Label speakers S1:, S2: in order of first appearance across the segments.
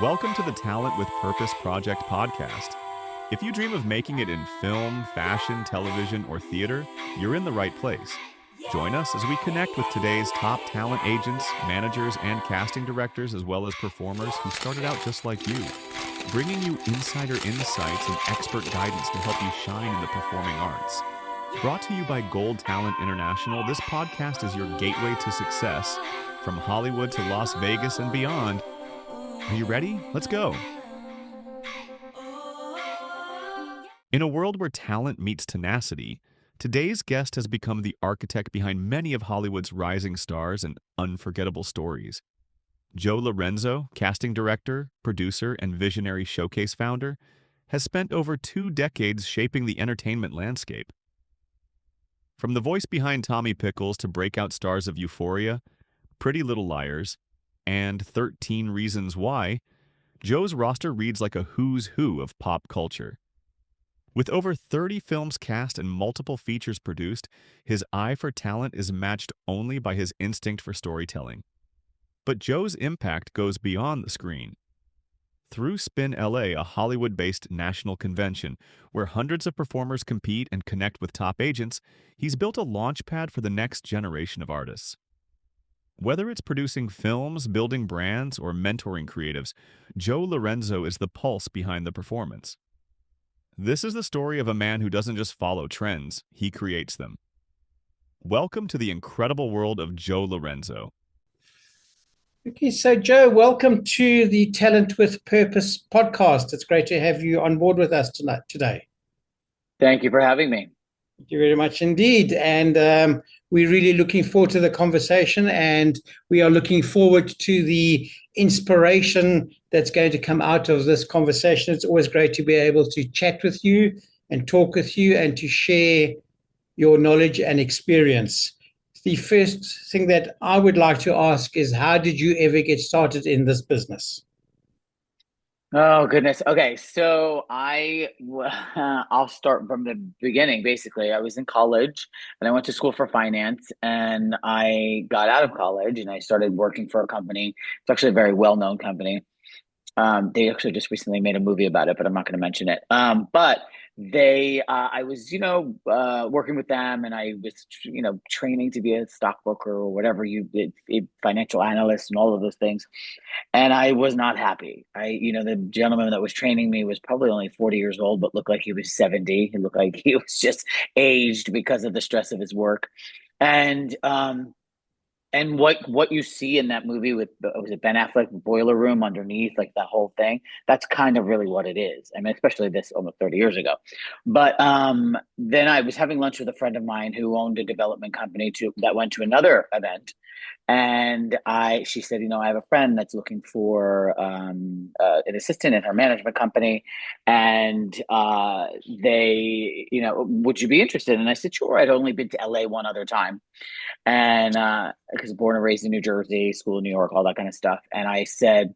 S1: Welcome to the Talent with Purpose Project podcast. If you dream of making it in film, fashion, television, or theater, you're in the right place. Join us as we connect with today's top talent agents, managers, and casting directors, as well as performers who started out just like you, bringing you insider insights and expert guidance to help you shine in the performing arts. Brought to you by Gold Talent International, this podcast is your gateway to success, from Hollywood to Las Vegas and beyond. Are you ready? Let's go. In a world where talent meets tenacity, today's guest has become the architect behind many of Hollywood's rising stars and unforgettable stories. Joe Lorenzo, casting director, producer, and Visionary Showcase founder, has spent over 2 decades shaping the entertainment landscape. From the voice behind Tommy Pickles to breakout stars of Euphoria, Pretty Little Liars, and 13 Reasons Why, Joe's roster reads like a who's who of pop culture. With over 30 films cast and multiple features produced, his eye for talent is matched only by his instinct for storytelling. But Joe's impact goes beyond the screen. Through Spin LA, a Hollywood-based national convention where hundreds of performers compete and connect with top agents, he's built a launchpad for the next generation of artists. Whether it's producing films, building brands, or mentoring creatives, Joe Lorenzo is the pulse behind the performance. This is the story of a man who doesn't just follow trends, he creates them. Welcome to the incredible world of Joe Lorenzo.
S2: Okay, so Joe, welcome to the Talent with Purpose podcast. It's great to have you on board with us today.
S3: Thank you for having me.
S2: Thank you very much indeed. And we're really looking forward to the conversation, and we are looking forward to the inspiration that's going to come out of this conversation. It's always great to be able to chat with you and talk with you and to share your knowledge and experience. The first thing that I would like to ask is, how did you ever get started in this business?
S3: Oh, goodness. Okay, so I'll start from the beginning. Basically, I was in college and I went to school for finance, and I got out of college and I started working for a company. It's actually a very well-known company. They actually just recently made a movie about it, but I'm not going to mention it. But I was, working with them, and I was, training to be a stockbroker or whatever a financial analyst and all of those things. And I was not happy. The gentleman that was training me was probably only 40 years old, but looked like he was 70. He looked like he was just aged because of the stress of his work. And what you see in that movie with, was it Ben Affleck, Boiler Room underneath, like that whole thing, that's kind of really what it is. I mean, especially this almost 30 years ago. But then I was having lunch with a friend of mine who owned a development company that went to another event. And she said, I have a friend that's looking for an assistant in her management company, and would you be interested? And I said, sure. I'd only been to LA one other time, and because born and raised in New Jersey, school in New York, all that kind of stuff. And I said,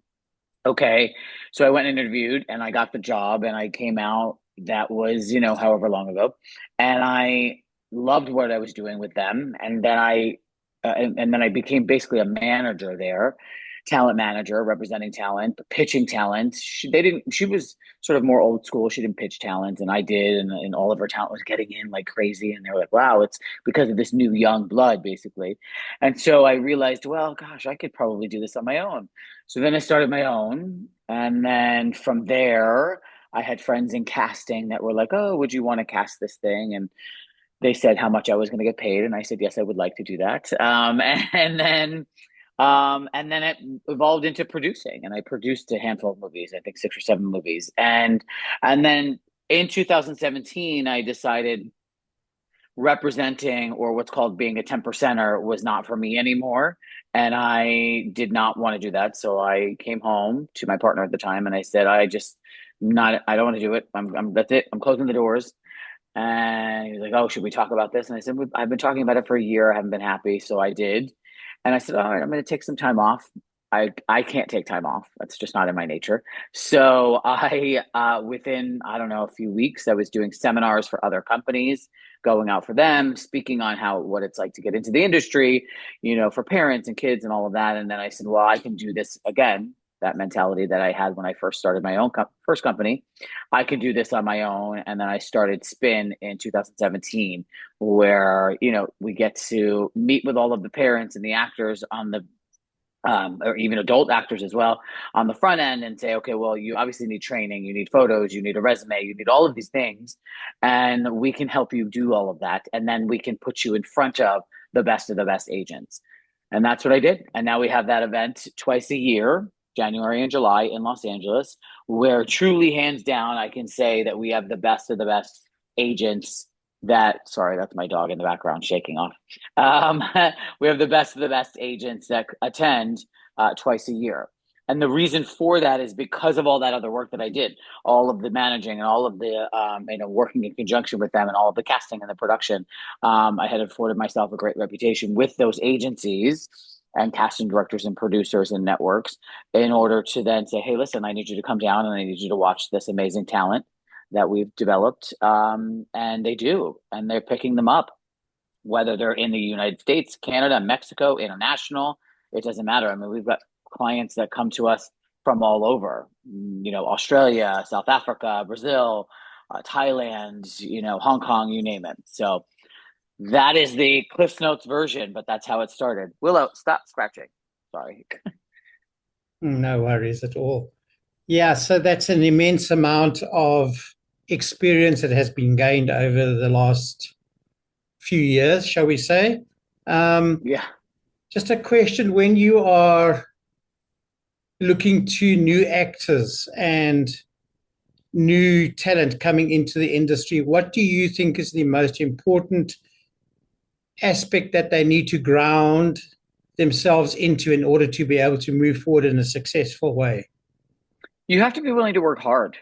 S3: okay. So I went and interviewed, and I got the job, and I came out. That was, however long ago, and I loved what I was doing with them, and then I became basically a manager there, talent manager, representing talent, pitching talent. She was sort of more old school. She didn't pitch talent, and I did, and all of her talent was getting in like crazy. And they were like, wow, it's because of this new young blood, basically. And so I realized, well, gosh, I could probably do this on my own. So then I started my own. And then from there, I had friends in casting that were like, oh, would you want to cast this thing? And they said how much I was going to get paid, and I said yes, I would like to do that. And then it evolved into producing, and I produced a handful of movies, I think 6 or 7 movies, and then in 2017, I decided representing, or what's called being a 10%er, was not for me anymore, and I did not want to do that. So I came home to my partner at the time, and I said, I don't want to do it. That's it. I'm closing the doors. And he was like, oh, should we talk about this? And I said, I've been talking about it for a year. I haven't been happy. So I did. And I said, all right, I'm going to take some time off. I can't take time off. That's just not in my nature. So within, I don't know, a few weeks, I was doing seminars for other companies, going out for them, speaking on what it's like to get into the industry, for parents and kids and all of that. And then I said, well, I can do this again. that mentality that I had when I first started my own first company. I could do this on my own. And then I started Spin in 2017, where, we get to meet with all of the parents and the actors on the or even adult actors as well on the front end and say, okay, well, you obviously need training, you need photos, you need a resume, you need all of these things. And we can help you do all of that. And then we can put you in front of the best agents. And that's what I did. And now we have that event twice a year, January and July in Los Angeles, where truly hands down, I can say that we have the best of the best agents sorry, that's my dog in the background shaking off. We have the best of the best agents that attend twice a year. And the reason for that is because of all that other work that I did, all of the managing and all of the, working in conjunction with them and all of the casting and the production. I had afforded myself a great reputation with those agencies and casting directors and producers and networks in order to then say, hey, listen, I need you to come down and I need you to watch this amazing talent that we've developed. And they do, and they're picking them up, whether they're in the United States, Canada, Mexico, international, it doesn't matter. I mean, we've got clients that come to us from all over, Australia, South Africa, Brazil, Thailand, Hong Kong, you name it. So that is the Cliff's Notes version, but that's how it started. Willow, stop scratching. Sorry.
S2: No worries at all. Yeah, so that's an immense amount of experience that has been gained over the last few years, shall we say.
S3: Yeah.
S2: Just a question, when you are looking to new actors and new talent coming into the industry, what do you think is the most important aspect that they need to ground themselves into in order to be able to move forward in a successful way?
S3: You have to be willing to work hard.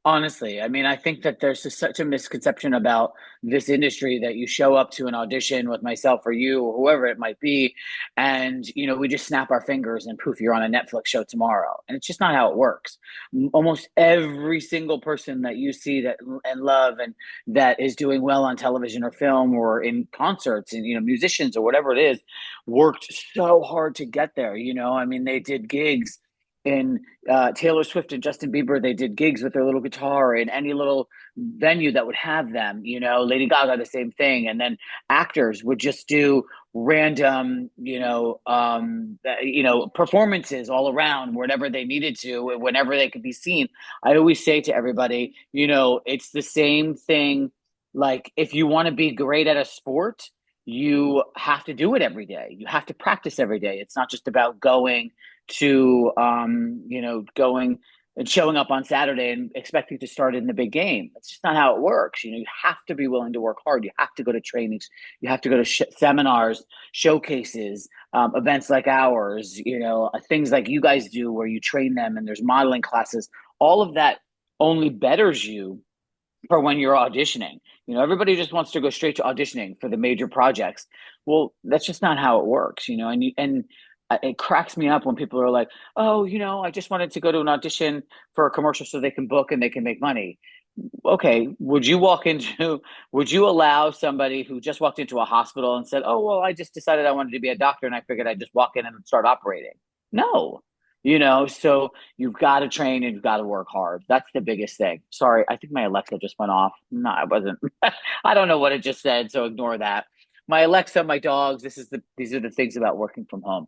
S3: Honestly, I mean, I think that there's just such a misconception about this industry that you show up to an audition with myself or you or whoever it might be, and we just snap our fingers and poof, you're on a Netflix show tomorrow. And it's just not how it works. Almost every single person that you see that and love and that is doing well on television or film or in concerts and musicians or whatever it is, worked so hard to get there. I mean, they did gigs in Taylor Swift and Justin Bieber, they did gigs with their little guitar in any little venue that would have them. Lady Gaga, the same thing. And then actors would just do random, performances all around wherever they needed to, whenever they could be seen. I always say to everybody, it's the same thing. Like, if you want to be great at a sport, you have to do it every day. You have to practice every day. It's not just about going going and showing up on Saturday and expecting to start in the big game. That's just not how it works. You have to be willing to work hard. You have to go to trainings. You have to go to seminars, showcases, events like ours, things like you guys do where you train them and there's modeling classes. All of that only betters you for when you're auditioning. Everybody just wants to go straight to auditioning for the major projects. Well, that's just not how it works, and it cracks me up when people are like, oh, I just wanted to go to an audition for a commercial so they can book and they can make money. Okay, would you allow somebody who just walked into a hospital and said, oh, well, I just decided I wanted to be a doctor and I figured I'd just walk in and start operating? No, so you've got to train and you've got to work hard. That's the biggest thing. Sorry, I think my Alexa just went off. No, I wasn't. I don't know what it just said, so ignore that. My Alexa, my dogs, these are the things about working from home.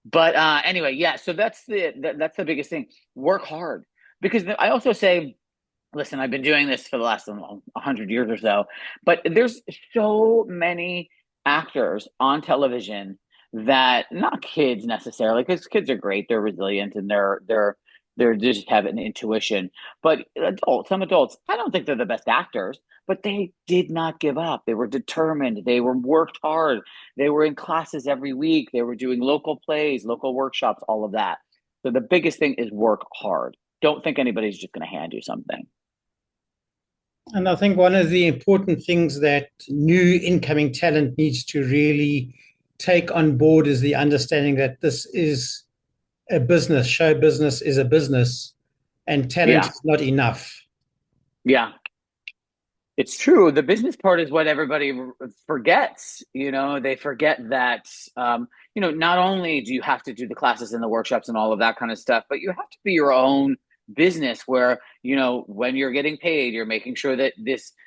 S3: But anyway, yeah, so that's the biggest thing. Work hard. Because I also say, listen, I've been doing this for the last 100 years or so, but there's so many actors on television that, not kids necessarily, because kids are great, they're resilient and they just have an intuition. But some adults, I don't think they're the best actors, but they did not give up. They were determined. They worked hard. They were in classes every week. They were doing local plays, local workshops, all of that. So the biggest thing is work hard. Don't think anybody's just going to hand you something.
S2: And I think one of the important things that new incoming talent needs to really take on board is the understanding that this is a business. Show business is a business, and talent is not enough.
S3: Yeah. It's true. The business part is what everybody forgets. They forget that, not only do you have to do the classes and the workshops and all of that kind of stuff, but you have to be your own business where, when you're getting paid, you're making sure that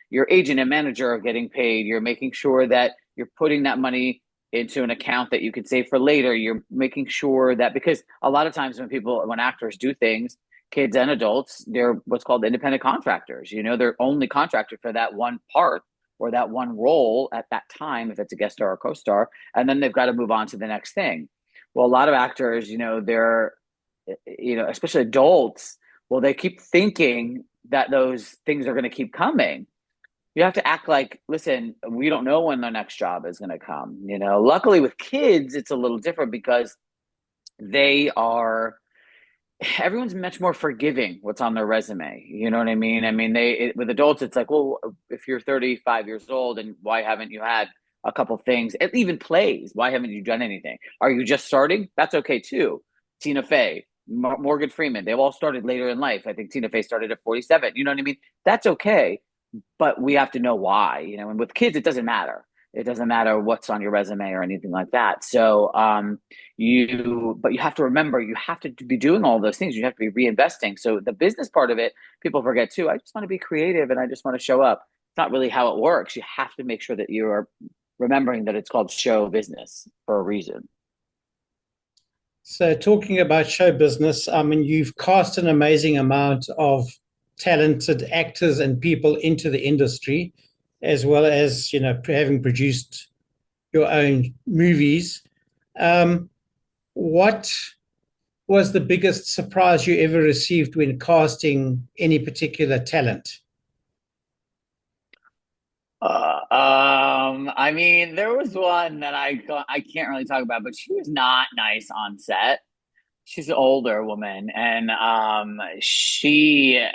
S3: your agent and manager are getting paid. You're making sure that you're putting that money into an account that you can save for later. You're making sure that, because a lot of times when actors do things, kids and adults, they're what's called independent contractors. They're only contracted for that one part or that one role at that time, if it's a guest star or co-star, and then they've got to move on to the next thing. Well, a lot of actors, they're, especially adults, well, they keep thinking that those things are going to keep coming. You have to act like, listen, we don't know when the next job is going to come. Luckily with kids, it's a little different because everyone's much more forgiving what's on their resume. You know what I mean? I mean, with adults, it's like, well, if you're 35 years old and why haven't you had a couple things, even plays, why haven't you done anything? Are you just starting? That's okay too. Tina Fey, Morgan Freeman, they've all started later in life. I think Tina Fey started at 47. You know what I mean? That's okay. But we have to know why, and with kids, it doesn't matter. It doesn't matter what's on your resume or anything like that. So but you have to remember, you have to be doing all those things. You have to be reinvesting. So the business part of it, people forget too. I just want to be creative and I just want to show up. It's not really how it works. You have to make sure that you are remembering that it's called show business for a reason.
S2: So talking about show business, I mean, you've cast an amazing amount of talented actors and people into the industry, as well as, having produced your own movies. What was the biggest surprise you ever received when casting any particular talent?
S3: I mean, there was one that I can't really talk about, but she was not nice on set. She's an older woman, and she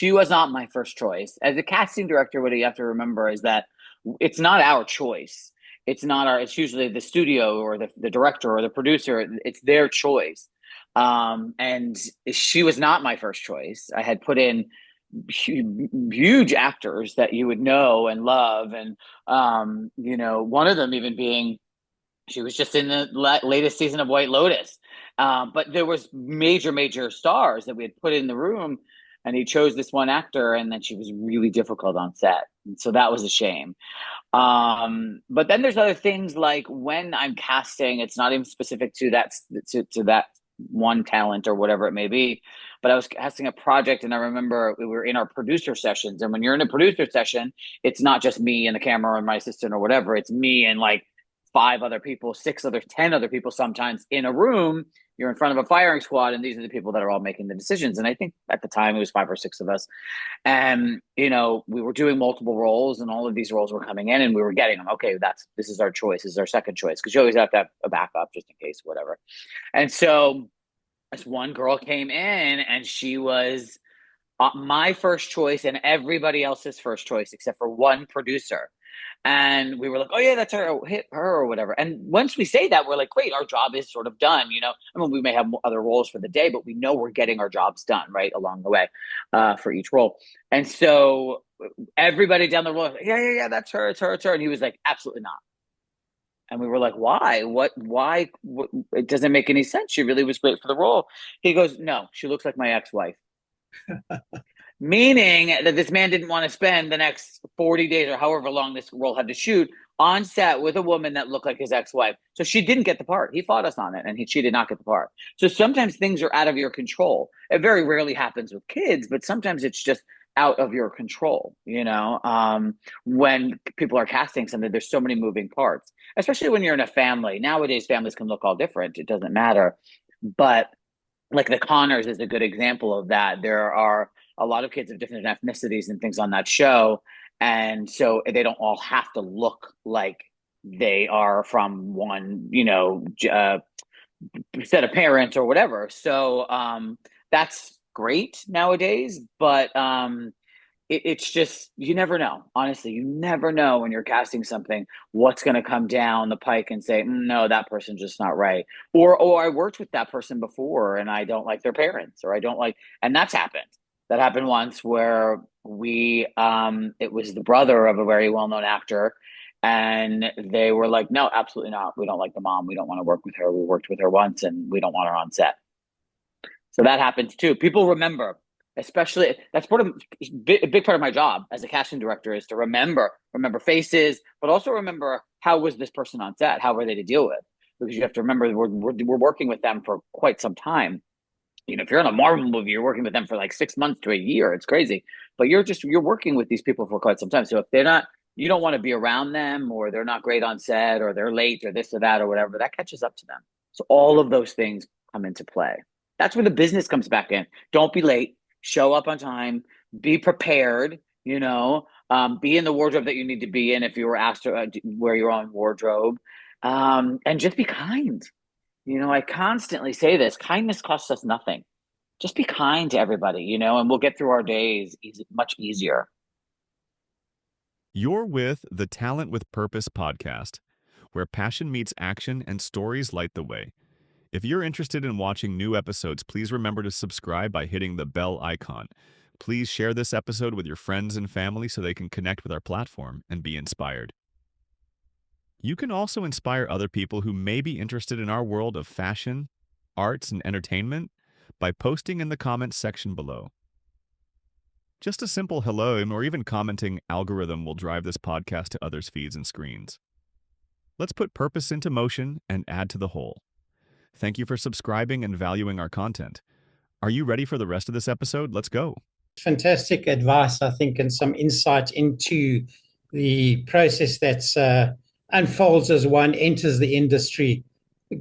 S3: was not my first choice. As a casting director, what you have to remember is that it's not our choice. It's usually the studio or the director or the producer. It's their choice. And she was not my first choice. I had put in huge actors that you would know and love. And, one of them even being, she was just in the latest season of White Lotus. But there was major stars that we had put in the room, and he chose this one actor, and then she was really difficult on set. And so that was a shame. But then there's other things like when I'm casting, it's not even specific to that one talent or whatever it may be. But I was casting a project, and I remember we were in our producer sessions. And when you're in a producer session, it's not just me and the camera and my assistant or whatever. It's me and like 5 other people, 10 other people sometimes in a room. You're in front of a firing squad, and these are the people that are all making the decisions. And I think at the time it was 5 or 6 of us. And, we were doing multiple roles, and all of these roles were coming in, and we were getting them. Okay, this is our choice. This is our second choice. Because you always have to have a backup just in case, whatever. And so this one girl came in, and she was my first choice and everybody else's first choice, except for one producer. And we were like, oh yeah, that's her, hit her or whatever. And once we say that, we're like, great, our job is sort of done. I mean, we may have other roles for the day, but we know we're getting our jobs done right along the way for each role. And so everybody down the road, like, yeah, that's her, it's her. And he was like, absolutely not. And we were like, why? Why? It doesn't make any sense. She really was great for the role. He goes, no, she looks like my ex-wife. Meaning that this man didn't want to spend the next 40 days or however long this role had to shoot on set with a woman that looked like his ex-wife. So she didn't get the part. He fought us on it, and she did not get the part. So sometimes things are out of your control. It very rarely happens with kids, but sometimes it's just out of your control. When people are casting something, there's so many moving parts, especially when you're in a family. Nowadays, families can look all different. It doesn't matter. But like the Connors is a good example of that. There are a lot of kids of different ethnicities and things on that show. And so they don't all have to look like they are from one, set of parents or whatever. So that's great nowadays. But it's just, you never know. Honestly, you never know when you're casting something, what's going to come down the pike and say, no, that person's just not right. Or I worked with that person before and I don't like their parents, or I don't like, and that's happened. That happened once where it was the brother of a very well-known actor, and they were like, no, absolutely not. We don't like the mom. We don't want to work with her. We worked with her once and we don't want her on set. So that happens too. People remember, especially that's part of a big part of my job as a casting director is to remember faces, but also remember how was this person on set? How were they to deal with? Because you have to remember we're working with them for quite some time. If you're in a Marvel movie, you're working with them for like 6 months to a year. It's crazy, but you're working with these people for quite some time. So if they're not, you don't want to be around them, or they're not great on set, or they're late, or this or that, or whatever. That catches up to them. So all of those things come into play. That's where the business comes back in. Don't be late. Show up on time. Be prepared. Be in the wardrobe that you need to be in if you were asked to wear your own wardrobe, and just be kind. I constantly say this, kindness costs us nothing. Just be kind to everybody, and we'll get through our days much easier.
S1: You're with the Talent with Purpose podcast, where passion meets action and stories light the way. If you're interested in watching new episodes, please remember to subscribe by hitting the bell icon. Please share this episode with your friends and family so they can connect with our platform and be inspired. You can also inspire other people who may be interested in our world of fashion, arts, and entertainment by posting in the comments section below. Just a simple hello or even commenting algorithm will drive this podcast to others' feeds and screens. Let's put purpose into motion and add to the whole. Thank you for subscribing and valuing our content. Are you ready for the rest of this episode? Let's go.
S2: Fantastic advice, I think, and some insight into the process that's unfolds as one enters the industry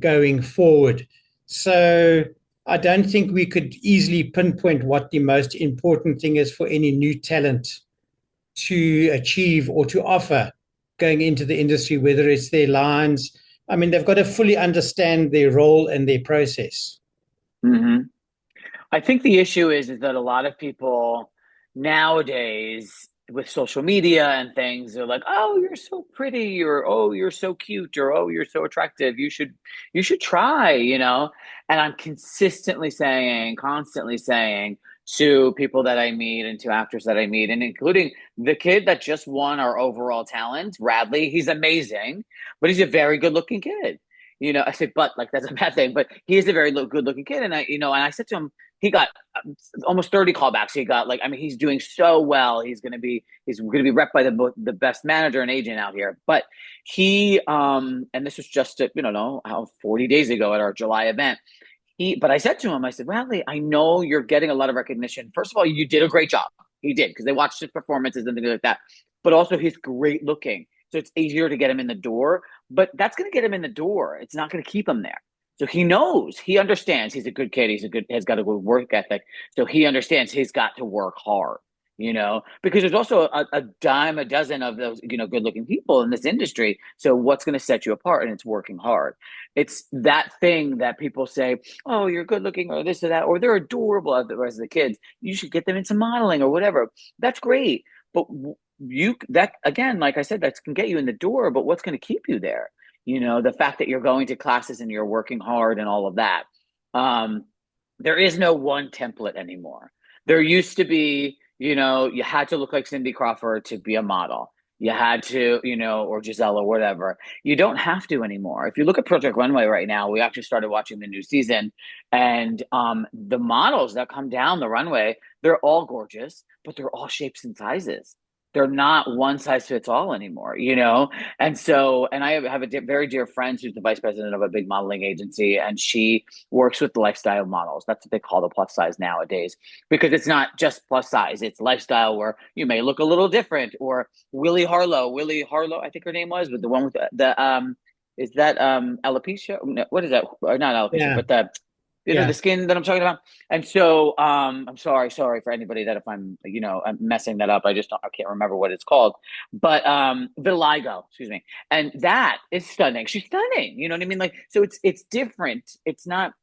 S2: going forward. So I don't think we could easily pinpoint what the most important thing is for any new talent to achieve or to offer going into the industry, whether it's their lines. I mean, they've got to fully understand their role and their process.
S3: Mm-hmm. I think the issue is that a lot of people nowadays with social media and things, they're like, oh, you're so pretty, or oh, you're so cute, or oh, you're so attractive. You should try, And I'm constantly saying to people that I meet and to actors that I meet, and including the kid that just won our overall talent, Radley. He's amazing, but he's a very good looking kid. I say, but like that's a bad thing, but he is a very good looking kid. And I said to him, he got almost 30 callbacks. He got he's doing so well. He's going to be rep by the best manager and agent out here. But he, and this was just, 40 days ago at our July event. But I said to him, I said, Radley, I know you're getting a lot of recognition. First of all, you did a great job. He did, because they watched his performances and things like that. But also he's great looking. So it's easier to get him in the door, but that's going to get him in the door. It's not going to keep him there. So he knows, he understands he's a good kid. Has got a good work ethic. So he understands he's got to work hard, because there's also a dime a dozen of those, good looking people in this industry. So what's going to set you apart? And it's working hard. It's that thing that people say, oh, you're good looking or this or that, or they're adorable as the kids. You should get them into modeling or whatever. That's great. But that again, like I said, that can get you in the door, but what's going to keep you there? The fact that you're going to classes and you're working hard and all of that. There is no one template anymore. There used to be, you had to look like Cindy Crawford to be a model. You had to, or Giselle or whatever. You don't have to anymore. If you look at Project Runway right now, we actually started watching the new season, and the models that come down the runway, they're all gorgeous, but they're all shapes and sizes. They're not one size fits all anymore, And so, and I have a very dear friend who's the vice president of a big modeling agency, and she works with lifestyle models. That's what they call the plus size nowadays, because it's not just plus size, it's lifestyle where you may look a little different. Or Willie Harlow, I think her name was, but the one with is that alopecia? No, what is that? Or not alopecia,
S2: Yeah.
S3: but the skin that I'm talking about. And so I'm sorry for anybody that if I'm messing that up. I can't remember what it's called. But vitiligo, excuse me. And that is stunning. She's stunning. You know what I mean? Like, so it's different. It's not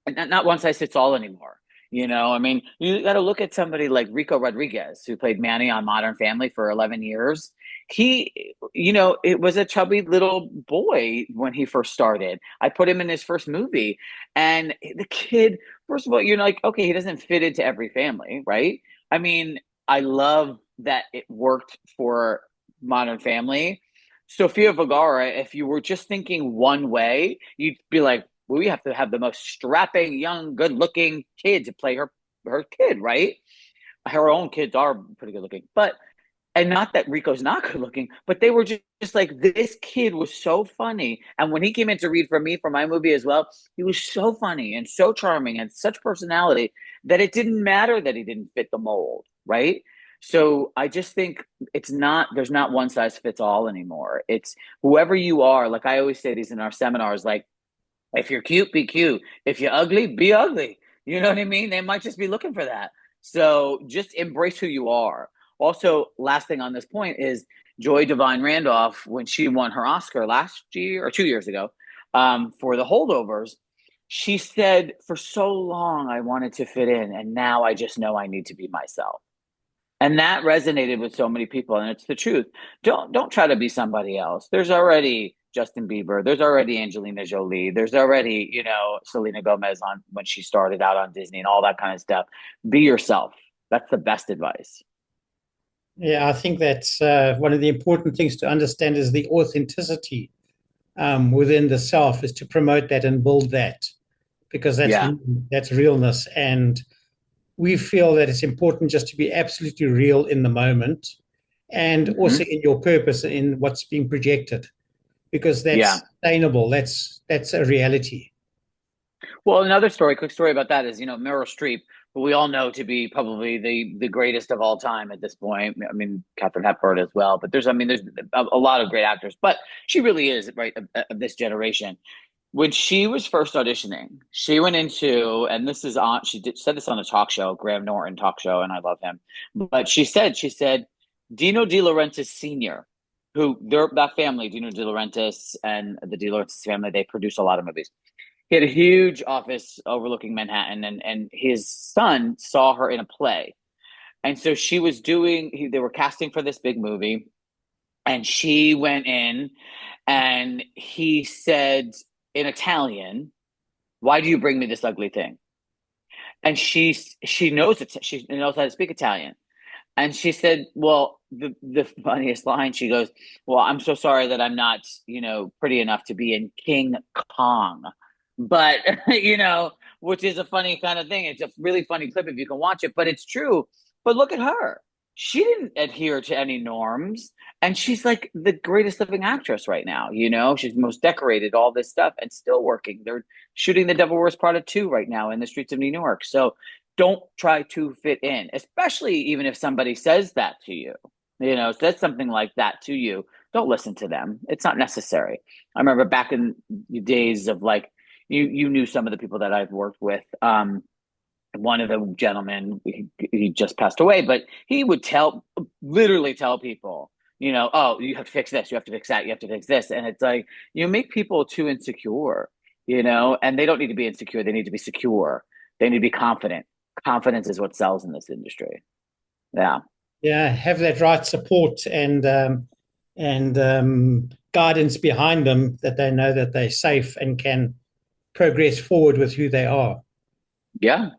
S3: one size fits all anymore. You know, I mean, you got to look at somebody like Rico Rodriguez, who played Manny on Modern Family for 11 years. It was a chubby little boy when he first started. I put him in his first movie, and the kid, first of all, you're like, okay, he doesn't fit into every family, right? I mean, I love that it worked for Modern Family. Sofia Vergara, if you were just thinking one way, you'd be like, well, we have to have the most strapping, young, good-looking kid to play her kid, right? Her own kids are pretty good looking, but and not that Rico's not good looking, but they were just like, this kid was so funny. And when he came in to read for me for my movie as well, he was so funny and so charming and such personality that it didn't matter that he didn't fit the mold, right? So I just think there's not one size fits all anymore. It's whoever you are. Like I always say these in our seminars, like, if you're cute, be cute. If you're ugly, be ugly. You know what I mean? They might just be looking for that. So just embrace who you are. Also, last thing on this point is Joy Divine Randolph, when she won her Oscar last year or 2 years ago for The Holdovers, she said, for so long I wanted to fit in, and now I just know I need to be myself. And that resonated with so many people, and it's the truth. Don't try to be somebody else. There's already Justin Bieber. There's already Angelina Jolie. There's already, Selena Gomez on when she started out on Disney and all that kind of stuff. Be yourself. That's the best advice.
S2: Yeah, I think that's one of the important things to understand is the authenticity within the self is to promote that and build that, because
S3: Yeah.
S2: that's realness. And we feel that it's important just to be absolutely real in the moment and also in your purpose in what's being projected, because that's sustainable. That's a reality.
S3: Well, another quick story about that is, Meryl Streep, who we all know to be probably the greatest of all time at this point. I mean, Katharine Hepburn as well, but there's a lot of great actors, but she really is right of this generation. When she was first auditioning, she went into, and said this on a talk show, Graham Norton talk show, and I love him. But she said, Dino De Laurentiis Sr., that family, Dino De Laurentiis and the De Laurentiis family, they produce a lot of movies. He had a huge office overlooking Manhattan, and his son saw her in a play. And so they were casting for this big movie, and she went in, and he said in Italian, "Why do you bring me this ugly thing?" And she knows it. She knows how to speak Italian. And she said, well, the funniest line, she goes, "Well, I'm so sorry that I'm not, pretty enough to be in King Kong." But, which is a funny kind of thing. It's a really funny clip if you can watch it, but it's true. But look at her. She didn't adhere to any norms. And she's like the greatest living actress right now. She's most decorated, all this stuff, and still working. They're shooting The Devil Wears Prada 2 right now in the streets of New York. So don't try to fit in, especially even if somebody says that to you, says something like that to you. Don't listen to them. It's not necessary. I remember back in the days of like, you knew some of the people that I've worked with. One of the gentlemen, he just passed away, but he would literally tell people, oh, you have to fix this, you have to fix that, you have to fix this. And it's like, you make people too insecure, and they don't need to be insecure. They need to be secure. They need to be confident. Confidence is what sells in this industry. Yeah.
S2: Yeah. Have that right support and guidance behind them, that they know that they're safe and can progress forward with who they are.
S3: Yeah.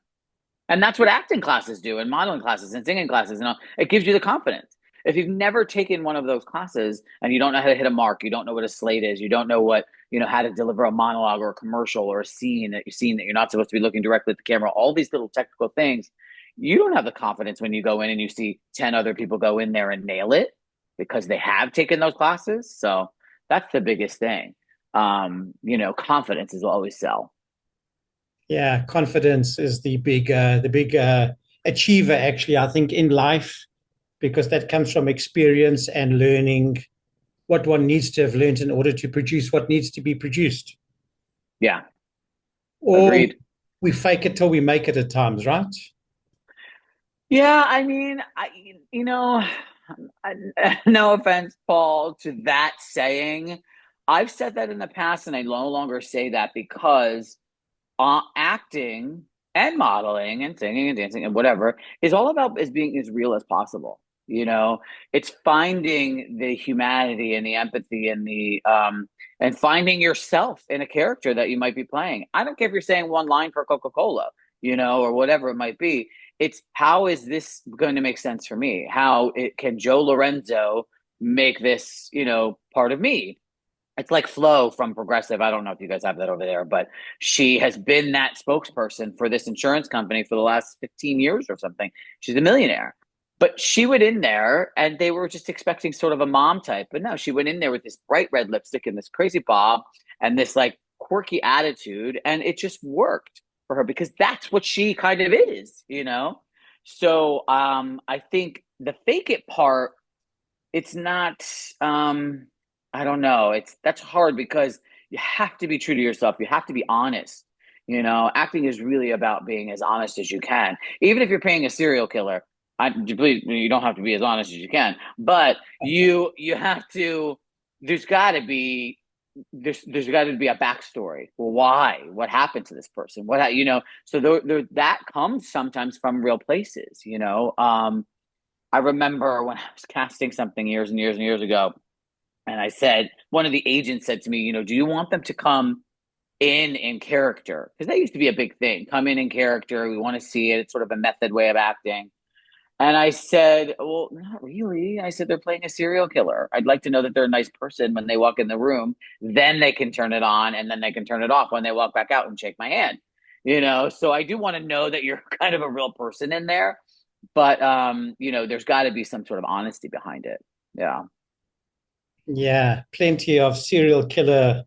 S3: And that's what acting classes do, and modeling classes and singing classes. It gives you the confidence. If you've never taken one of those classes and you don't know how to hit a mark, you don't know what a slate is, you don't know how to deliver a monologue or a commercial or a scene that you're not supposed to be looking directly at the camera, all these little technical things, you don't have the confidence when you go in and you see 10 other people go in there and nail it because they have taken those classes. So that's the biggest thing. Confidence is always sell.
S2: Yeah, confidence is the big achiever, actually, I think, in life, because that comes from experience and learning what one needs to have learned in order to produce what needs to be produced.
S3: Yeah.
S2: Or
S3: agreed.
S2: We fake it till we make it at times, right?
S3: Yeah, I mean, no offense, Paul, to that saying. I've said that in the past, and I no longer say that because acting and modeling and singing and dancing and whatever is all about is being as real as possible. You know, it's finding the humanity and the empathy and the and finding yourself in a character that you might be playing. I don't care if you're saying one line for Coca-Cola, you know, or whatever it might be. It's how is this going to make sense for me? How it can Joe Lorenzo make this, you know, part of me? It's like Flo from Progressive. I don't know if you guys have that over there, but she has been that spokesperson for this insurance company for the last 15 years or something. She's a millionaire. But she went in there and they were just expecting sort of a mom type. But no, she went in there with this bright red lipstick and this crazy bob and this like quirky attitude. And it just worked for her because that's what she kind of is, you know? So I think the fake it part, it's not I don't know. That's hard because you have to be true to yourself. You have to be honest. You know, acting is really about being as honest as you can. Even if you're playing a serial killer, you don't have to be as honest as you can, but you have to. There's got to be there's got to be a backstory. Well, why? What happened to this person? What you know? So that comes sometimes from real places. You know, I remember when I was casting something years and years and years ago. And I said, one of the agents said to me, you know, do you want them to come in character? Because that used to be a big thing. Come in character. We want to see it. It's sort of a method way of acting. And I said, well, not really. I said, they're playing a serial killer. I'd like to know that they're a nice person when they walk in the room. Then they can turn it on and then they can turn it off when they walk back out and shake my hand. You know, so I do want to know that you're kind of a real person in there. But, you know, there's got to be some sort of honesty behind it. Yeah.
S2: Yeah, plenty of serial killer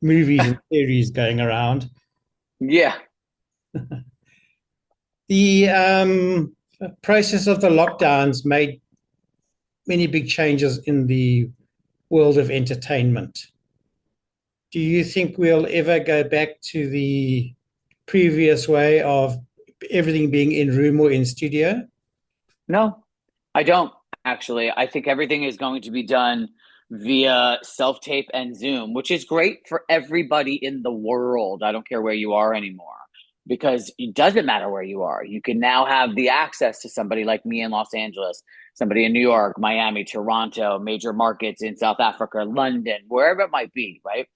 S2: movies and series going around.
S3: Yeah.
S2: The process of the lockdowns made many big changes in the world of entertainment. Do you think we'll ever go back to the previous way of everything being in room or in studio?
S3: No, I don't actually. I think everything is going to be done via self tape and Zoom, which is great for everybody in the world. I don't care where you are anymore because it doesn't matter where you are. You can now have the access to somebody like me in Los Angeles, somebody in New York, Miami, Toronto, major markets in South Africa, London, wherever it might be, right?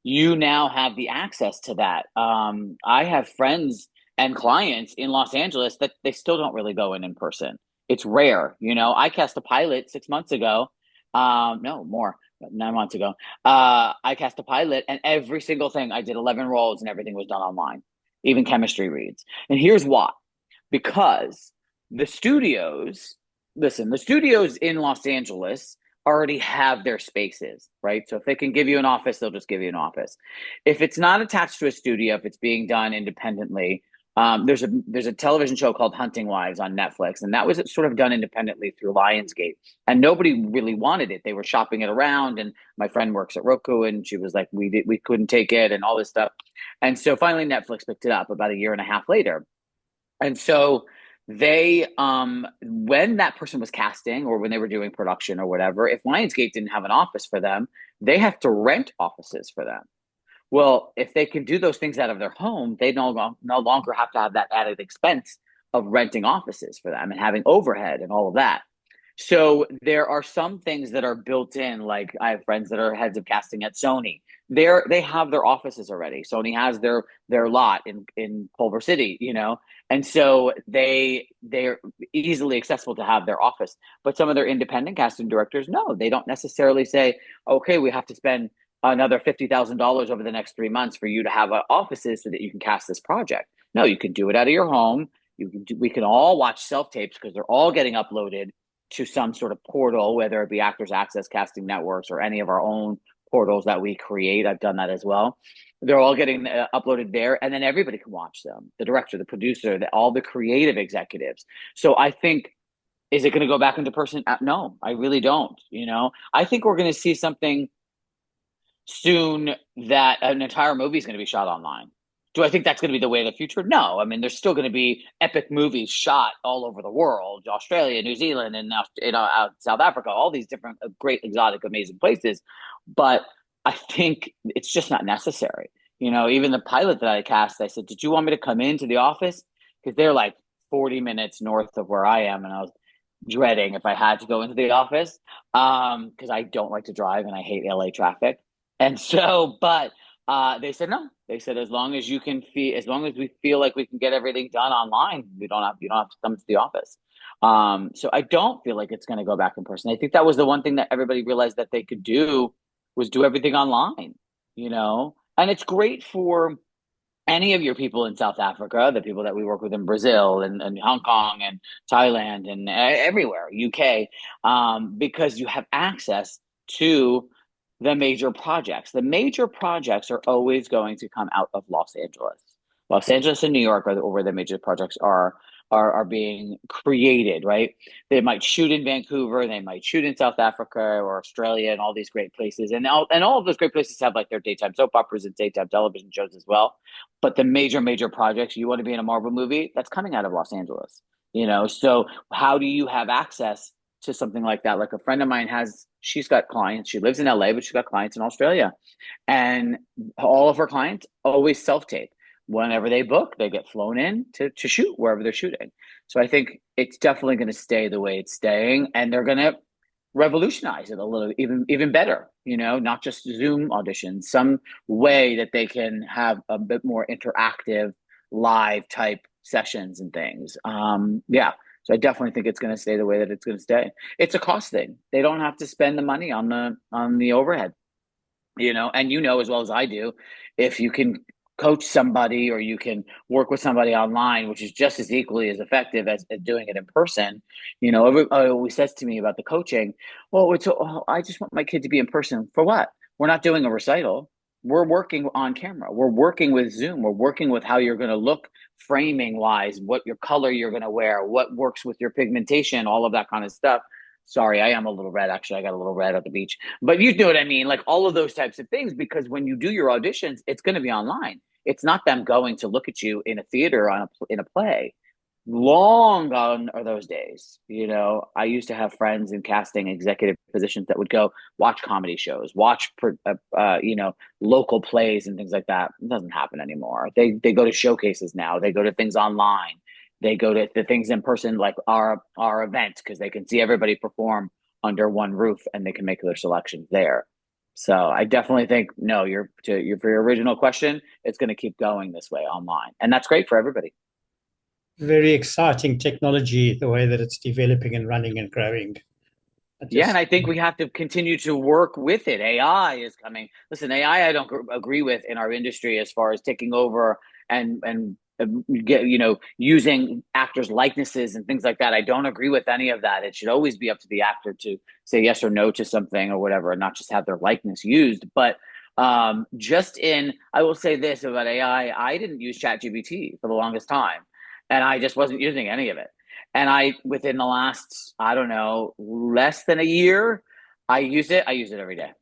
S3: You now have the access to that. I have friends and clients in Los Angeles that they still don't really go in person. It's rare. You know, I cast a pilot 6 months ago. No, more, 9 months ago. I cast a pilot and every single thing I did 11 roles and everything was done online, even chemistry reads. And here's why. Because the studios, listen, the studios in Los Angeles already have their spaces, right? So if they can give you an office, they'll just give you an office. If it's not attached to a studio, if it's being done independently, there's a television show called Hunting Wives on Netflix, and that was sort of done independently through Lionsgate, and nobody really wanted it. They were shopping it around, and my friend works at Roku, and she was like, we couldn't take it, and all this stuff, and so finally Netflix picked it up about a year and a half later, and so they when that person was casting or when they were doing production or whatever, if Lionsgate didn't have an office for them, they have to rent offices for them. Well, if they can do those things out of their home, they no longer have to have that added expense of renting offices for them and having overhead and all of that. So there are some things that are built in. Like I have friends that are heads of casting at Sony. They have their offices already. Sony has their lot in Culver City, you know, and so they're easily accessible to have their office. But some of their independent casting directors, no, they don't necessarily say, okay, we have to spend another $50,000 over the next 3 months for you to have offices so that you can cast this project. No, you can do it out of your home. We can all watch self tapes because they're all getting uploaded to some sort of portal, whether it be Actors Access, Casting Networks, or any of our own portals that we create. I've done that as well. They're all getting uploaded there, and then everybody can watch them. The director, the producer, all the creative executives. So I think, is it going to go back into person? No, I really don't. You know, I think we're going to see something soon that an entire movie is going to be shot online. Do I think that's going to be the way of the future? No. I mean, there's still going to be epic movies shot all over the world, Australia, New Zealand, and South Africa, all these different great, exotic, amazing places. But I think it's just not necessary. Even the pilot that I cast, I said, did you want me to come into the office? Because they're like 40 minutes north of where I am. And I was dreading if I had to go into the office because I don't like to drive and I hate LA traffic. And so, but they said no. They said as long as as long as we feel like we can get everything done online, you don't have to come to the office. So I don't feel like it's going to go back in person. I think that was the one thing that everybody realized that they could do was do everything online. And it's great for any of your people in South Africa, the people that we work with in Brazil and Hong Kong and Thailand and everywhere, UK, because you have access to the major projects. The major projects are always going to come out of Los Angeles. Los Angeles and New York are where the major projects are being created, right? They might shoot in Vancouver, they might shoot in South Africa or Australia and all these great places. And all of those great places have like their daytime soap operas and daytime television shows as well. But the major projects, you want to be in a Marvel movie, that's coming out of Los Angeles. So how do you have access to something like that? Like a friend of mine she's got clients, she lives in LA, but she's got clients in Australia. And all of her clients always self-tape. Whenever they book, they get flown in to shoot wherever they're shooting. So I think it's definitely going to stay the way it's staying, and they're going to revolutionize it a little, even better. Not just Zoom auditions, some way that they can have a bit more interactive, live type sessions and things. Yeah. So I definitely think it's going to stay the way that it's going to stay. It's a cost thing. They don't have to spend the money on the overhead. And as well as I do, if you can coach somebody or you can work with somebody online, which is just as equally as effective as doing it in person. Everybody always says to me about the coaching, I just want my kid to be in person. For what? We're not doing a recital. We're working on camera. We're working with Zoom. We're working with how you're going to look framing wise, what your color you're going to wear, what works with your pigmentation, all of that kind of stuff. Sorry, I am a little red. Actually, I got a little red at the beach. But you know what I mean? Like all of those types of things, because when you do your auditions, it's going to be online. It's not them going to look at you in a theater in a play. Long gone are those days. I used to have friends in casting executive positions that would go watch comedy shows, watch local plays and things like that. It doesn't happen anymore. They go to showcases now. They go to things online. They go to the things in person, like our event, because they can see everybody perform under one roof and they can make their selections there. So I definitely think, no, for your original question, it's going to keep going this way online. And that's great for everybody.
S2: Very exciting technology, the way that it's developing and running and growing.
S3: Yeah, and I think we have to continue to work with it. AI is coming. Listen, AI, I don't agree with in our industry as far as taking over and get using actors' likenesses and things like that. I don't agree with any of that. It should always be up to the actor to say yes or no to something or whatever, and not just have their likeness used. But I will say this about AI: I didn't use ChatGPT for the longest time, and I just wasn't using any of it. And within the last, I don't know, less than a year, I use it. I use it every day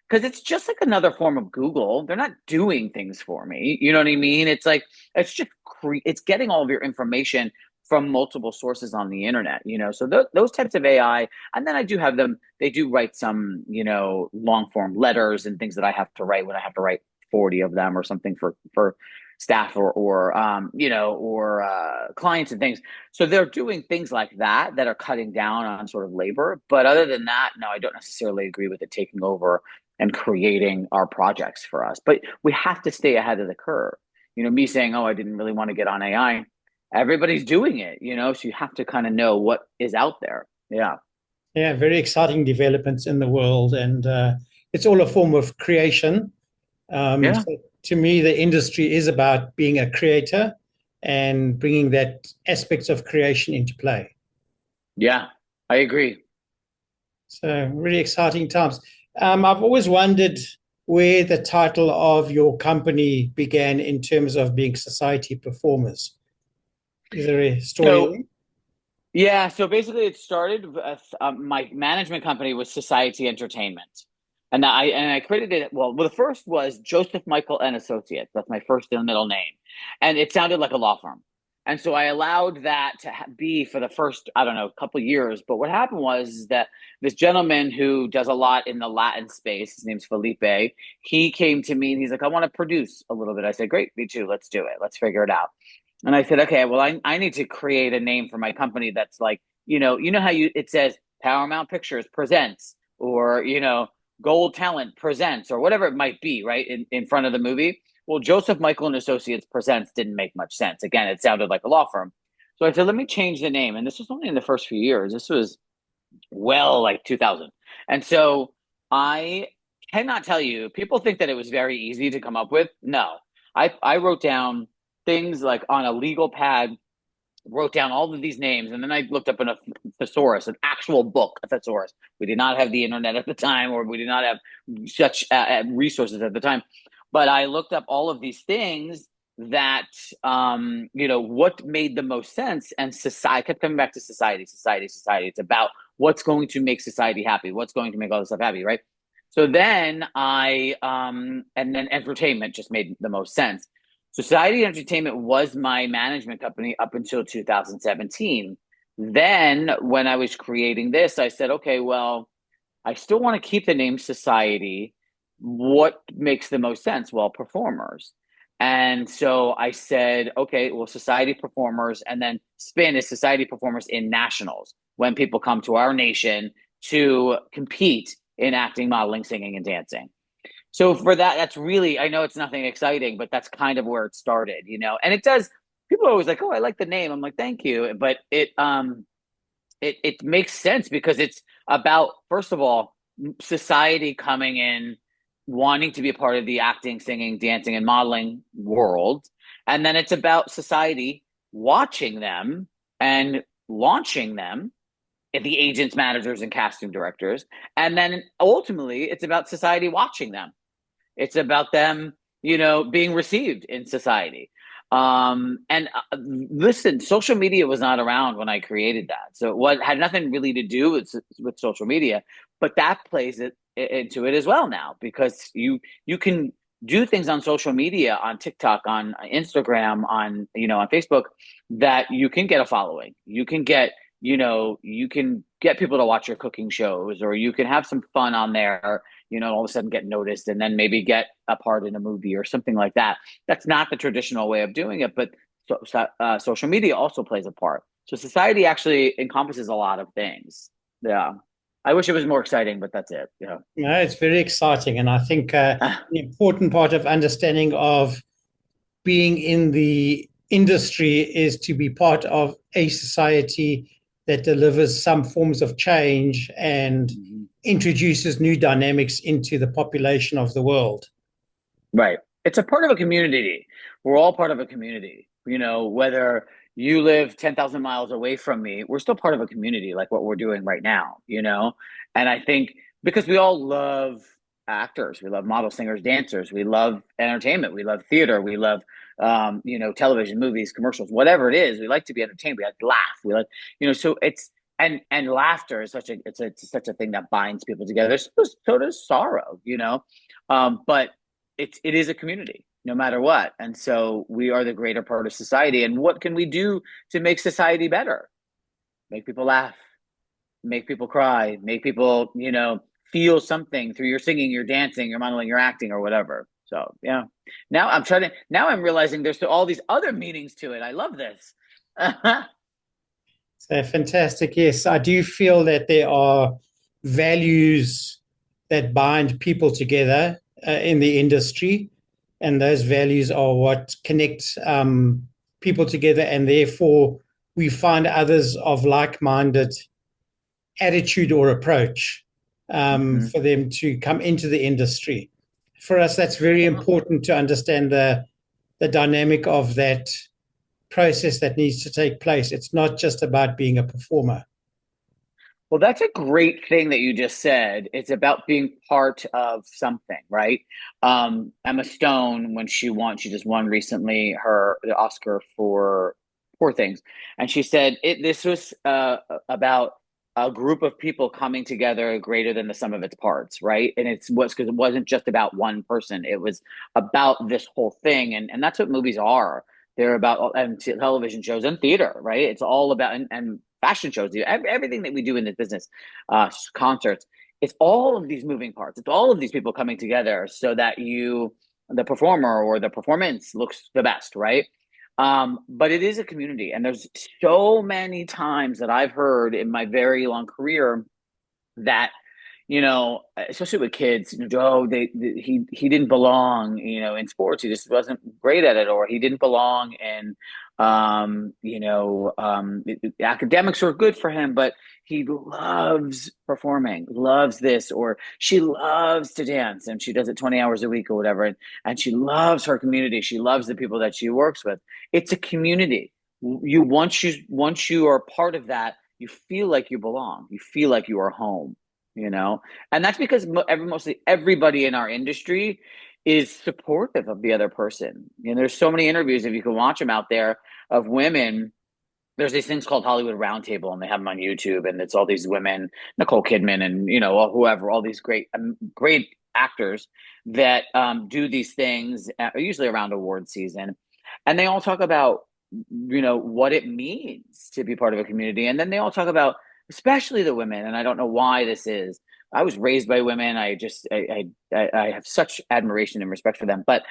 S3: because it's just like another form of Google. They're not doing things for me. You know what I mean? It's like, it's getting all of your information from multiple sources on the internet, so those types of AI. And then I do have them, they do write some, long form letters and things that I have to write when I have to write 40 of them or something for staff or clients and things. So they're doing things like that are cutting down on sort of labor. But other than that, no, I don't necessarily agree with it taking over and creating our projects for us. But we have to stay ahead of the curve. Me saying, oh, I didn't really want to get on AI. Everybody's doing it, so you have to kind of know what is out there. Yeah.
S2: Yeah, very exciting developments in the world. And it's all a form of creation.
S3: Yeah.
S2: So to me, the industry is about being a creator and bringing that aspects of creation into play.
S3: Yeah, I agree.
S2: So really exciting times. I've always wondered where the title of your company began in terms of being society performers. Is there a story?
S3: Yeah, so basically it started with my management company was Society Entertainment. And I created it. Well, the first was Joseph Michael and Associates. That's my first and middle name. And it sounded like a law firm. And so I allowed that to be for the first, I don't know, couple of years. But what happened was that this gentleman who does a lot in the Latin space, his name's Felipe, he came to me and he's like, I want to produce a little bit. I said, great, me too. Let's do it. Let's figure it out. And I said, okay, well, I need to create a name for my company that's like, you know how it says Paramount Pictures presents, or, Gold Talent presents, or whatever it might be, right? In front of the movie. Well, Joseph Michael and Associates presents didn't make much sense. Again, it sounded like a law firm. So I said, let me change the name. And this was only in the first few years. This was like 2000. And so I cannot tell you, people think that it was very easy to come up with. No, I wrote down things like on a legal pad, wrote down all of these names, and then I looked up in a thesaurus, an actual book, a thesaurus. We did not have the internet at the time, or we did not have such resources at the time. But I looked up all of these things that, what made the most sense. And society, I kept coming back to society. It's about what's going to make society happy, what's going to make all this stuff happy, right? So then and then entertainment just made the most sense. Society Entertainment was my management company up until 2017. Then when I was creating this, I said, okay, well, I still want to keep the name Society. What makes the most sense? Well, performers. And so I said, okay, well, Society Performers, and then spin is Society Performers in Nationals, when people come to our nation to compete in acting, modeling, singing, and dancing. So for that, that's really, I know it's nothing exciting, but that's kind of where it started, and it does, people are always like, oh, I like the name. I'm like, thank you. But it makes sense because it's about, first of all, society coming in, wanting to be a part of the acting, singing, dancing, and modeling world. And then it's about society watching them and launching them, the agents, managers, and casting directors. And then ultimately, it's about society watching them. It's about them, being received in society. Listen, social media was not around when I created that. So it had nothing really to do with social media, but that plays into it as well now, because you can do things on social media, on TikTok, on Instagram, on Facebook, that you can get a following. You can get people to watch your cooking shows, or you can have some fun on there, all of a sudden get noticed, and then maybe get a part in a movie or something like that. That's not the traditional way of doing it, but social media also plays a part. So society actually encompasses a lot of things. Yeah. I wish it was more exciting, but that's it. Yeah.
S2: No, it's very exciting. And I think an important part of understanding of being in the industry is to be part of a society that delivers some forms of change and introduces new dynamics into the population of the world.
S3: Right. It's a part of a community. We're all part of a community. Whether you live 10,000 miles away from me, we're still part of a community, like what we're doing right now, And I think because we all love actors, we love models, singers, dancers, we love entertainment, we love theater, we love television, movies, commercials, whatever it is. We like to be entertained. We like to laugh. We like, so it's, and laughter is such a thing that binds people together. So does sorrow, but it is a community no matter what. And so we are the greater part of society. And what can we do to make society better? Make people laugh, make people cry, make people, feel something through your singing, your dancing, your modeling, your acting, or whatever. So, yeah. Now I'm realizing there's all these other meanings to it. I love this.
S2: So fantastic. Yes, I do feel that there are values that bind people together in the industry, and those values are what connect people together, and therefore we find others of like-minded attitude or approach for them to come into the industry. For us, that's very important to understand the dynamic of that process that needs to take place. It's not just about being a performer.
S3: Well, that's a great thing that you just said. It's about being part of something, right? Emma Stone, when she just won recently the Oscar for Poor Things, and she said this was about a group of people coming together greater than the sum of its parts, right? And because it wasn't just about one person; it was about this whole thing, and that's what movies are. They're about, and television shows and theater, right? It's all about, and fashion shows, everything that we do in this business, concerts. It's all of these moving parts. It's all of these people coming together so that the performer or the performance looks the best, right? But it is a community, and there's so many times that I've heard in my very long career that, especially with kids, he didn't belong, in sports. He just wasn't great at it, or he didn't belong in, academics were good for him, but he loves performing, loves this, or she loves to dance and she does it 20 hours a week or whatever. And she loves her community. She loves the people that she works with. It's a community. Once you are part of that, you feel like you belong. You feel like you are home. And that's because mostly everybody in our industry is supportive of the other person. There's so many interviews, if you can watch them out there, of women. There's these things called Hollywood Roundtable, and they have them on YouTube, and it's all these women, Nicole Kidman and whoever, all these great actors that do these things, usually around award season, and they all talk about what it means to be part of a community, and then they all talk about, especially the women, and I don't know why this is. I was raised by women. I have such admiration and respect for them, but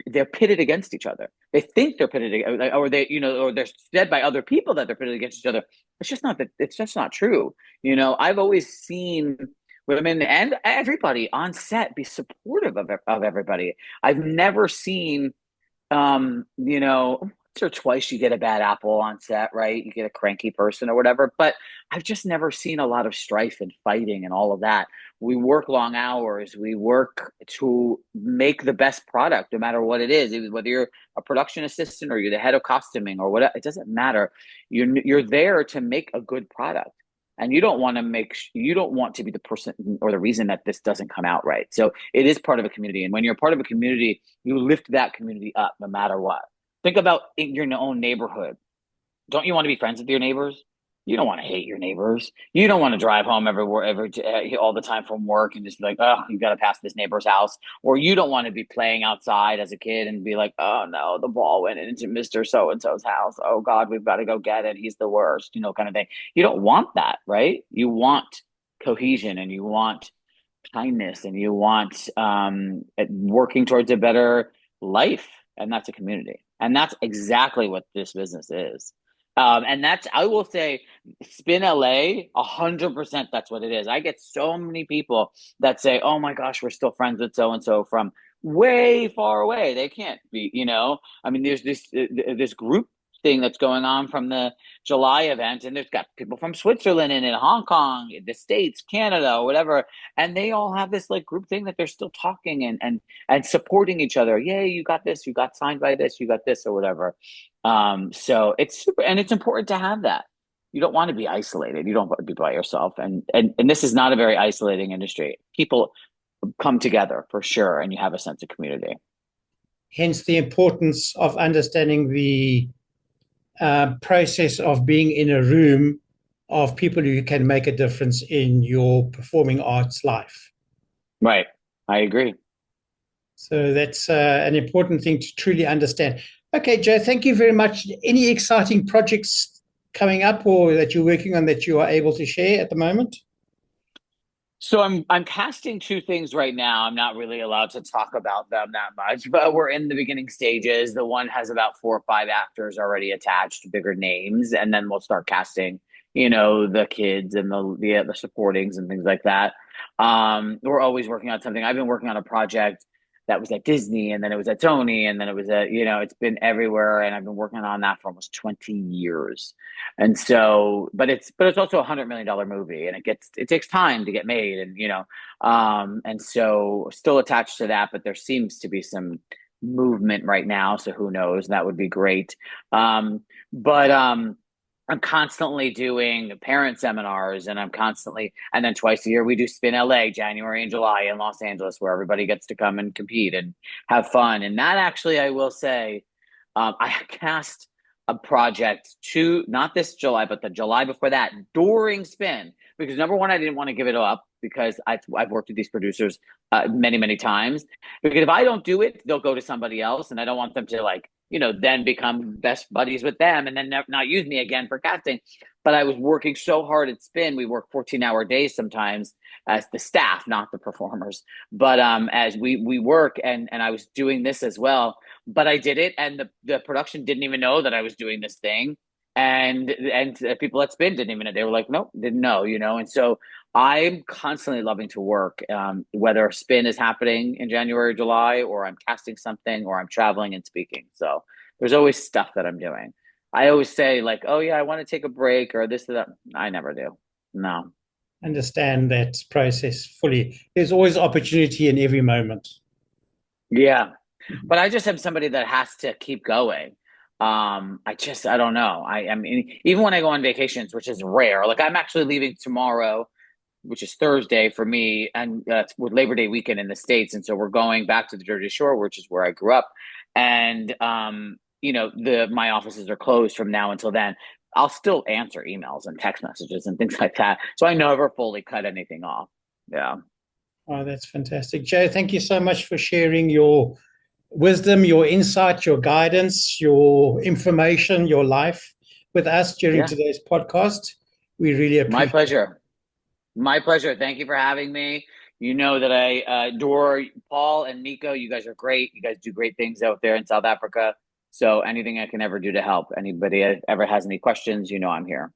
S3: they're pitted against each other. They think they're pitted, or they're said by other people that they're pitted against each other. It's just not true. I've always seen women and everybody on set be supportive of everybody. I've never seen, once or twice you get a bad apple on set, right? You get a cranky person or whatever, but I've just never seen a lot of strife and fighting and all of that. We work long hours. We work to make the best product, no matter what it is. Whether you're a production assistant or you're the head of costuming or whatever, it doesn't matter. You're there to make a good product. And you don't want to be the person or the reason that this doesn't come out right. So it is part of a community. And when you're part of a community, you lift that community up no matter what. Think about in your own neighborhood. Don't you want to be friends with your neighbors? You don't want to hate your neighbors. You don't want to drive home all the time from work and just be like, oh, you got to pass this neighbor's house. Or you don't want to be playing outside as a kid and be like, oh no, the ball went into Mr. So-and-so's house. Oh God, we've got to go get it. He's the worst, kind of thing. You don't want that, right? You want cohesion, and you want kindness, and you want working towards a better life. And that's a community. And that's exactly what this business is. And I will say, Spin LA, 100%, that's what it is. I get so many people that say, oh my gosh, we're still friends with so-and-so from way far away. They can't be, I mean, there's this group thing that's going on from the July event, and there's got people from Switzerland and in Hong Kong, the States, Canada, whatever, and they all have this like group thing that they're still talking and supporting each other. Yay, you got this, you got signed by this, you got this, or whatever. So it's super, and it's important to have that. You don't want to be isolated. You don't want to be by yourself, and this is not a very isolating industry. People come together for sure, and you have a sense of community.
S2: Hence the importance of understanding the process of being in a room of people who can make a difference in your performing arts life.
S3: Right. I agree.
S2: So that's an important thing to truly understand. Okay, Joe, thank you very much. Any exciting projects coming up or that you're working on that you are able to share at the moment?
S3: So I'm casting two things right now. I'm not really allowed to talk about them that much, but we're in the beginning stages. The one has about 4 or 5 actors already attached, bigger names, and then we'll start casting, the kids and the supportings and things like that. We're always working on something. I've been working on a project that was at Disney, and then it was at Sony, and then it was at, it's been everywhere, and I've been working on that for almost 20 years. And so, but it's also $100 million movie, and it takes time to get made, and so still attached to that, but there seems to be some movement right now, so who knows? That would be great. I'm constantly doing parent seminars, and and then twice a year we do Spin LA, January and July in Los Angeles, where everybody gets to come and compete and have fun. And that actually, I will say, I cast a project not this July, but the July before that during Spin, because number one, I didn't want to give it up because I've worked with these producers many, many times, because if I don't do it, they'll go to somebody else, and I don't want them to then become best buddies with them and then not use me again for casting. But I was working so hard at Spin. We work 14-hour days sometimes as the staff, not the performers. But as we work, and I was doing this as well. But I did it, and the production didn't even know that I was doing this thing, and people at Spin didn't even know. They were like, nope, didn't know, And so I'm constantly loving to work, whether Spin is happening in January, July, or I'm casting something, or I'm traveling and speaking. So there's always stuff that I'm doing. I always say like, oh yeah, I want to take a break or this or that. I never do. No.
S2: Understand that process fully. There's always opportunity in every moment.
S3: Yeah. But I just am somebody that has to keep going. I don't know. I mean, even when I go on vacations, which is rare, like I'm actually leaving tomorrow, which is Thursday for me, and with Labor Day weekend in the States. And so we're going back to the Jersey Shore, which is where I grew up. And, my offices are closed from now until then. I'll still answer emails and text messages and things like that. So I never fully cut anything off. Yeah.
S2: Oh, that's fantastic. Joe, thank you so much for sharing your wisdom, your insight, your guidance, your information, your life with us during today's podcast. We really appreciate it.
S3: My pleasure. My pleasure. Thank you for having me. You know that I adore Paul and Nico. You guys are great. You guys do great things out there in South Africa. So anything I can ever do to help anybody ever has any questions, I'm here.